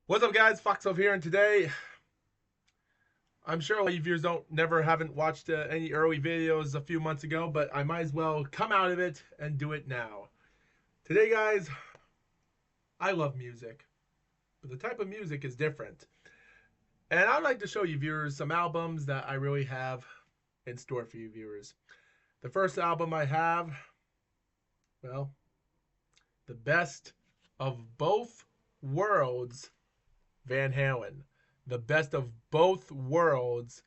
What's up, guys? Foxelf here, and today I'm sure a lot of you viewers haven't watched any early videos a few months ago, but I might as well come out of it and do it now. Today, guys, I love music, but the type of music is different, and I'd like to show you viewers some albums that I really have in store for you viewers. The first album I have, well, the best of both worlds, Van Halen. The best of both worlds,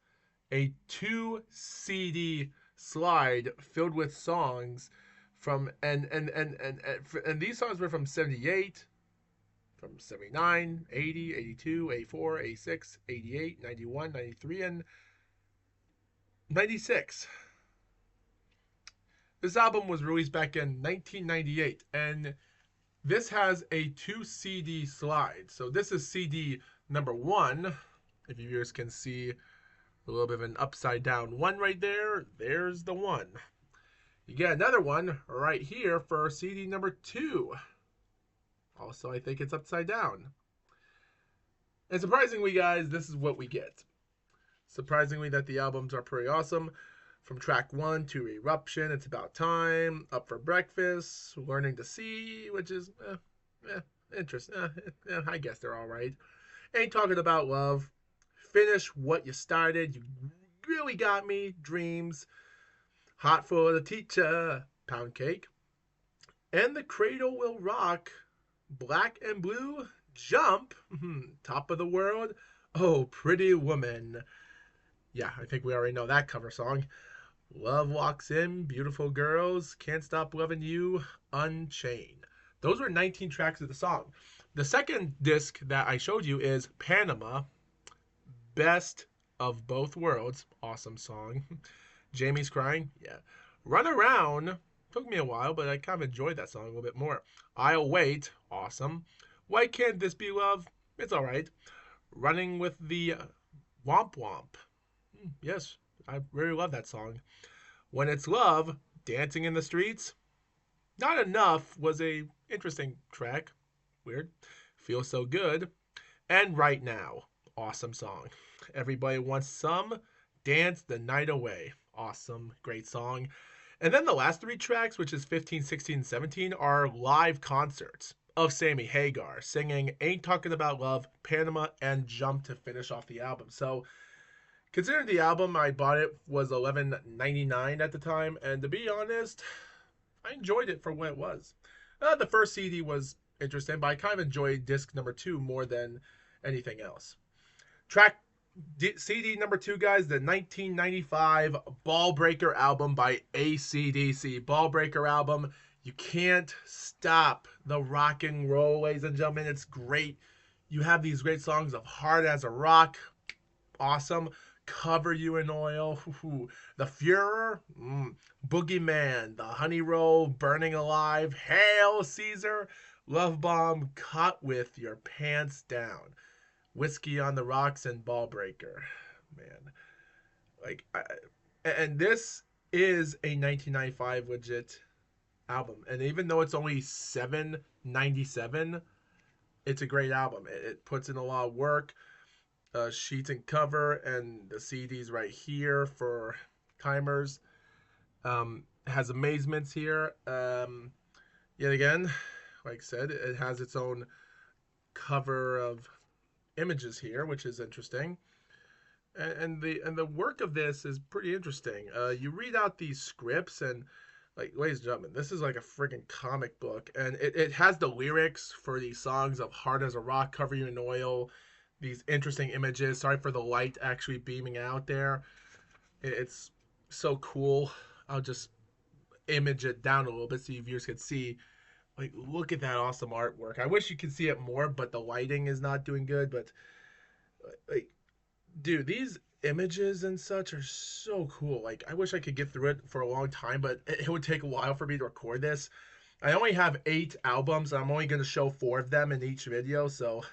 a 2 CD slide filled with songs from and these songs were from 78, from 79, 80, 82, 84, 86, 88, 91, 93, and 96. This album was released back in 1998, and this has a 2 CD slide. So this is CD number one. If you viewers can see a little bit of an upside down one right there, there's the one. You get another one right here for CD number two. Also, I think it's upside down. And surprisingly, guys, this is what we get. Surprisingly, that the albums are pretty awesome. From track one to Eruption, It's About Time, Up for Breakfast, Learning to See, which is interesting. I guess they're all right. Ain't Talking About Love, Finish What You Started, You Really Got Me, Dreams, Hot for the Teacher, Pound Cake, and The Cradle Will Rock, Black and Blue, Jump, Top of the World, Oh Pretty Woman. Yeah, I think we already know that cover song. Love Walks In, Beautiful Girls, Can't Stop Loving You, Unchained. Those were 19 tracks of the song. The second disc that I showed you is Panama, Best of Both Worlds. Awesome song. Jamie's Crying. Yeah. Run Around. Took me a while, but I kind of enjoyed that song a little bit more. I'll Wait. Awesome. Why Can't This Be Love? It's alright. Running with the Womp Womp. Yes, I really love that song. When It's Love, Dancing in the Streets. Not Enough was a interesting track. Weird. Feel So Good. And Right Now. Awesome song. Everybody Wants Some. Dance the Night Away. Awesome. Great song. And then the last three tracks, which is 15, 16, 17, are live concerts of Sammy Hagar singing Ain't Talking About Love, Panama, and Jump to finish off the album. So, considering the album I bought it was $11.99 at the time, and to be honest, I enjoyed it for what it was. The first CD was interesting, but I kind of enjoyed disc number two more than anything else. Track CD number two, guys, the 1995 Ball Breaker album by AC/DC. Ball Breaker album. You can't stop the rock and roll, ladies and gentlemen. It's great. You have these great songs of Hard as a Rock. Awesome. Cover You in Oil. The Fuhrer. Boogeyman. The Honey Roll. Burning Alive. Hail Caesar. Love Bomb. Cut with Your Pants Down. Whiskey on the Rocks, and Ball Breaker. Man, like, and this is a 1995 legit album, and even though it's only 7.97, it's a great album. It puts in a lot of work. Sheets and cover, and the CDs right here for timers. Has amazements here. Yet again, like I said, it has its own cover of images here, which is interesting. And the work of this is pretty interesting. You read out these scripts, and like, ladies and gentlemen, this is like a freaking comic book, and it has the lyrics for these songs of Hard as a Rock, Cover You in Oil, these interesting images. Sorry for the light actually beaming out there. It's so cool. I'll just image it down a little bit so you viewers can see. Like, look at that awesome artwork. I wish you could see it more, but the lighting is not doing good. But like, dude, these images and such are so cool. Like, I wish I could get through it for a long time, but it would take a while for me to record this. I only have 8 albums, and I'm only going to show 4 of them in each video, so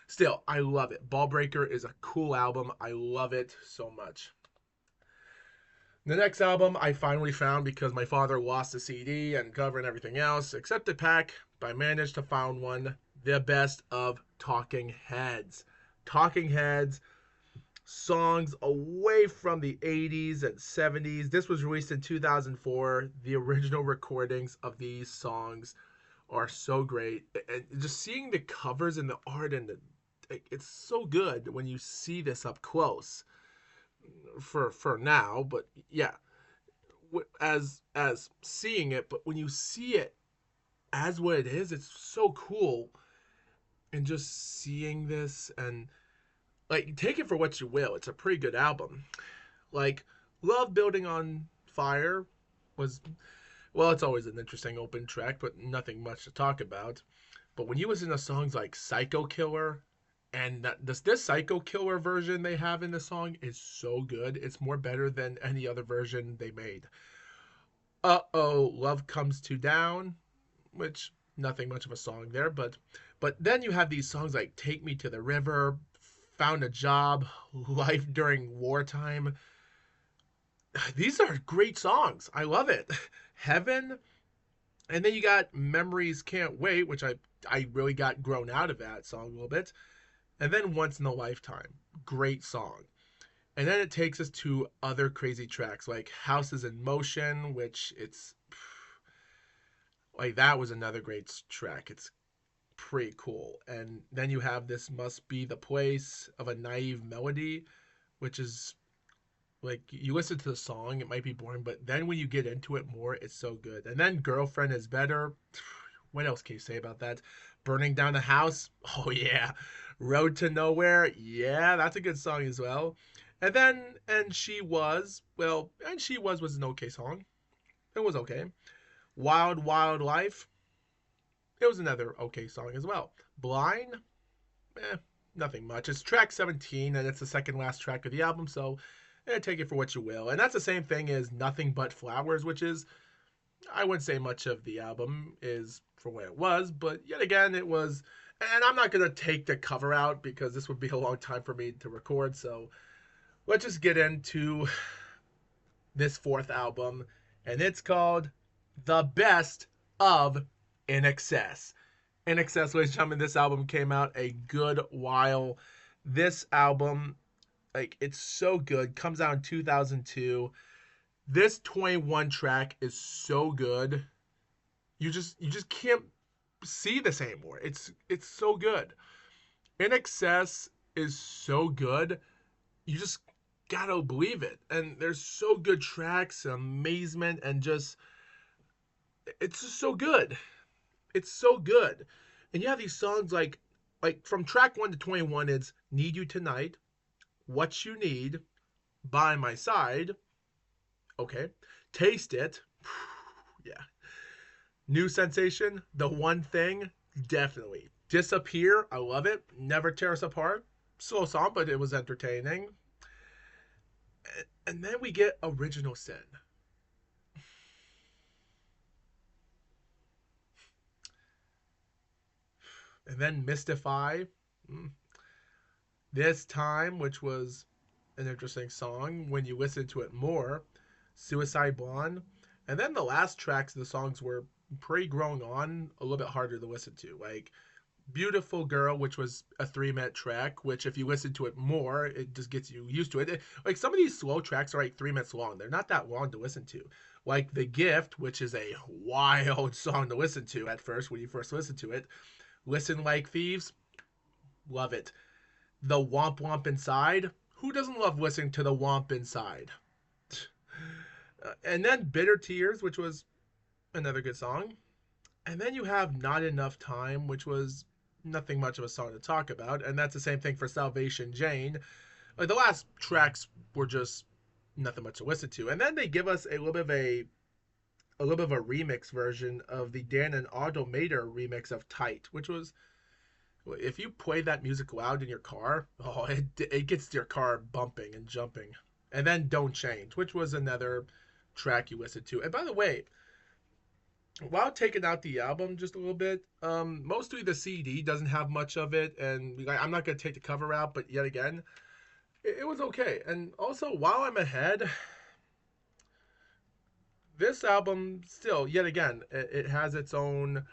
still, I love it. Ball Breaker is a cool album. I love it so much. The next album I finally found because my father lost the CD and cover and everything else, except the pack, but I managed to find one. the best of Talking Heads. Talking Heads songs away from the 80s and 70s. This was released in 2004. The original recordings of these songs are so great. And just seeing the covers and the art and it's so good when you see this up close for now, but yeah, as seeing it, but when you see it as what it is, it's so cool. And just seeing this and like take it for what you will. It's a pretty good album. Like Love Building on Fire was well, it's always an interesting open track, but nothing much to talk about. But when you listen to songs like Psycho Killer, and this Psycho Killer version they have in the song is so good. It's more better than any other version they made. Love Comes to Down, which nothing much of a song there, but then you have these songs like Take Me to the River, Found a Job, Life During Wartime. These are great songs. I love it. Heaven, and then you got Memories Can't Wait, which I really got grown out of that song a little bit. And then Once in a Lifetime, great song. And then it takes us to other crazy tracks like Houses in Motion, which it's like that was another great track. It's pretty cool. And then you have This Must Be the Place of a Naive Melody, which is like you listen to the song, it might be boring, but then when you get into it more, it's so good. And then Girlfriend is Better. What else can you say about that? Burning Down the House. Oh yeah. Road to Nowhere. Yeah, that's a good song as well. And then and She Was an okay song. It was okay. Wild Wild Life. It was another okay song as well. Blind. Eh, nothing much. It's track 17 and it's the second last track of the album, so take it for what you will. And that's the same thing as Nothing But Flowers, which is I wouldn't say much of the album is for what it was, but yet again, it was. And I'm not going to take the cover out because this would be a long time for me to record. So let's just get into this fourth album. And it's called The Best of INXS. INXS, ladies and gentlemen, this album came out a good while. This album, like, it's so good. Comes out in 2002. This 21 track is so good. You just can't see this anymore. It's so good. INXS is so good. You just gotta believe it. And there's so good tracks, amazement, and just it's just so good. It's so good. And you have these songs like from track 1 to 21, it's Need You Tonight, What You Need, By My Side. Okay. Taste It. Yeah. New Sensation, The One Thing, definitely. Disappear, I love it. Never Tear Us Apart. Slow song, but it was entertaining. And then we get Original Sin. And then Mystify. This Time, which was an interesting song when you listen to it more. Suicide Blonde. And then the last tracks of the songs were pretty growing on, a little bit harder to listen to. Like Beautiful Girl, which was a 3-minute track, which if you listen to it more, it just gets you used to it. Like some of these slow tracks are like 3 minutes long. They're not that long to listen to. Like The Gift, which is a wild song to listen to at first when you first listen to it. Listen Like Thieves, love it. The Womp Womp Inside, who doesn't love listening to the Womp Inside? And then Bitter Tears, which was another good song. And then you have Not Enough Time, which was nothing much of a song to talk about. And that's the same thing for Salvation Jane. Like the last tracks were just nothing much to listen to. And then they give us a little bit of a remix version of the Dan and Otto Mater remix of Tight, which was if you play that music loud in your car, oh, it gets your car bumping and jumping. And then Don't Change, which was another track you listen to. And by the way, while taking out the album just a little bit, mostly the CD doesn't have much of it, and I'm not gonna take the cover out, but yet again, it was okay. And also, while I'm ahead, this album still, yet again, it has its own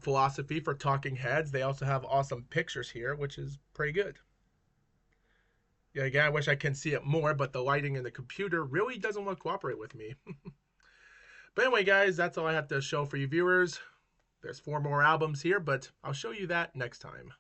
philosophy for Talking Heads. They also have awesome pictures here, which is pretty good. Yeah, again, I wish I can see it more, but the lighting in the computer really doesn't want to cooperate with me. But anyway, guys, that's all I have to show for you viewers. There's 4 more albums here, but I'll show you that next time.